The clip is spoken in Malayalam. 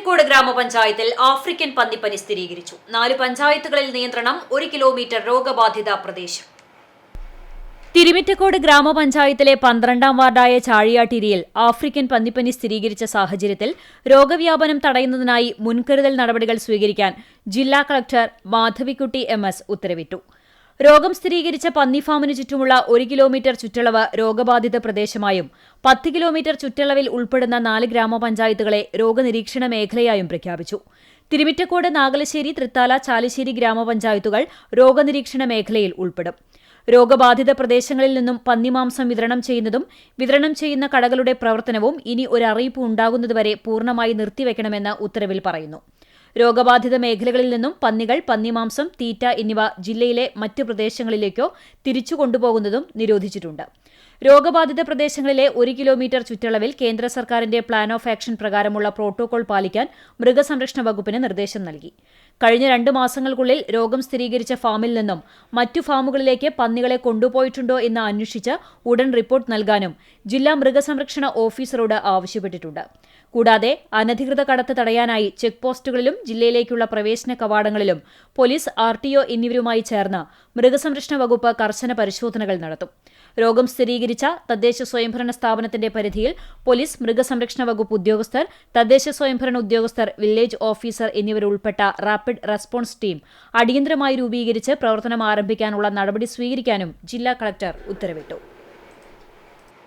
തിരുമിറ്റക്കോട് ഗ്രാമപഞ്ചായത്തിൽ ആഫ്രിക്കൻ പന്നിപ്പനി സ്ഥിരീകരിച്ചു. 4 പഞ്ചായത്തുകളിൽ നിയന്ത്രണം, 1 കിലോമീറ്റർ രോഗബാധിത പ്രദേശം. തിരുമിറ്റക്കോട് ഗ്രാമപഞ്ചായത്തിലെ 12ാം വാർഡായ ചാഴിയാട്ടിരിയിൽ ആഫ്രിക്കൻ പന്നിപ്പനി സ്ഥിരീകരിച്ച സാഹചര്യത്തിൽ രോഗവ്യാപനം തടയുന്നതിനായി മുൻകരുതൽ നടപടികൾ സ്വീകരിക്കാൻ ജില്ലാ കളക്ടർ മാധവിക്കുട്ടി MS ഉത്തരവിട്ടു. രോഗം സ്ഥിരീകരിച്ച പന്നിഫാമിനു ചുറ്റുമുള്ള 1 കിലോമീറ്റർ ചുറ്റളവ് രോഗബാധിത പ്രദേശമായും 10 കിലോമീറ്റർ ചുറ്റളവിൽ ഉൾപ്പെടുന്ന 4 ഗ്രാമപഞ്ചായത്തുകളെ രോഗനിരീക്ഷണ മേഖലയായും പ്രഖ്യാപിച്ചു. തിരുമിറ്റക്കോട്, നാഗലശ്ശേരി, തൃത്താല, ചാലിശ്ശേരി ഗ്രാമപഞ്ചായത്തുകൾ രോഗനിരീക്ഷണ മേഖലയിൽ ഉൾപ്പെടും. രോഗബാധിത പ്രദേശങ്ങളിൽ നിന്നും പന്നിമാംസം വിതരണം ചെയ്യുന്നതും വിതരണം ചെയ്യുന്ന കടകളുടെ പ്രവർത്തനവും ഇനി ഒരു അറിയിപ്പ് ഉണ്ടാകുന്നതുവരെ പൂർണ്ണമായി നിർത്തിവെക്കണമെന്ന് ഉത്തരവിൽ പറയുന്നു. രോഗബാധിത മേഖലകളിൽ നിന്നും പന്നികൾ, പന്നിമാംസം, തീറ്റ എന്നിവ ജില്ലയിലെ മറ്റ് പ്രദേശങ്ങളിലേക്കോ തിരിച്ചു കൊണ്ടുപോകുന്നതും നിരോധിച്ചിട്ടുണ്ട്. രോഗബാധിത പ്രദേശങ്ങളിലെ 1 കിലോമീറ്റർ ചുറ്റളവിൽ കേന്ദ്ര സർക്കാരിന്റെ പ്ലാൻ ഓഫ് ആക്ഷൻ പ്രകാരമുള്ള പ്രോട്ടോകോൾ പാലിക്കാൻ മൃഗസംരക്ഷണ വകുപ്പിന് നിർദ്ദേശം നൽകി. കഴിഞ്ഞ 2 മാസങ്ങൾക്കുള്ളിൽ രോഗം സ്ഥിരീകരിച്ച ഫാമിൽ നിന്നും മറ്റു ഫാമുകളിലേക്ക് പന്നികളെ കൊണ്ടുപോയിട്ടുണ്ടോ എന്ന് അന്വേഷിച്ച് ഉടൻ റിപ്പോർട്ട് നൽകാനും ജില്ലാ മൃഗസംരക്ഷണ ഓഫീസറോട് ആവശ്യപ്പെട്ടിട്ടുണ്ട്. കൂടാതെ അനധികൃത കടത്ത് തടയാനായി ചെക്ക് പോസ്റ്റുകളിലും ജില്ലയിലേക്കുള്ള പ്രവേശന കവാടങ്ങളിലും പോലീസ്, RTO എന്നിവരുമായി ചേർന്ന് മൃഗസംരക്ഷണ വകുപ്പ് കർശന പരിശോധനകൾ നടത്തും. രോഗം സ്ഥിരീകരിച്ച തദ്ദേശ സ്വയംഭരണ സ്ഥാപനത്തിന്റെ പരിധിയിൽ പോലീസ്, മൃഗസംരക്ഷണ വകുപ്പ് ഉദ്യോഗസ്ഥർ, തദ്ദേശ സ്വയംഭരണ ഉദ്യോഗസ്ഥർ, വില്ലേജ് ഓഫീസർ എന്നിവരുൾപ്പെട്ട റാപ്പിഡ് റെസ്പോൺസ് ടീം അടിയന്തരമായി രൂപീകരിച്ച് പ്രവർത്തനം ആരംഭിക്കാനുള്ള നടപടി സ്വീകരിക്കാനും ജില്ലാ കളക്ടർ ഉത്തരവിട്ടു.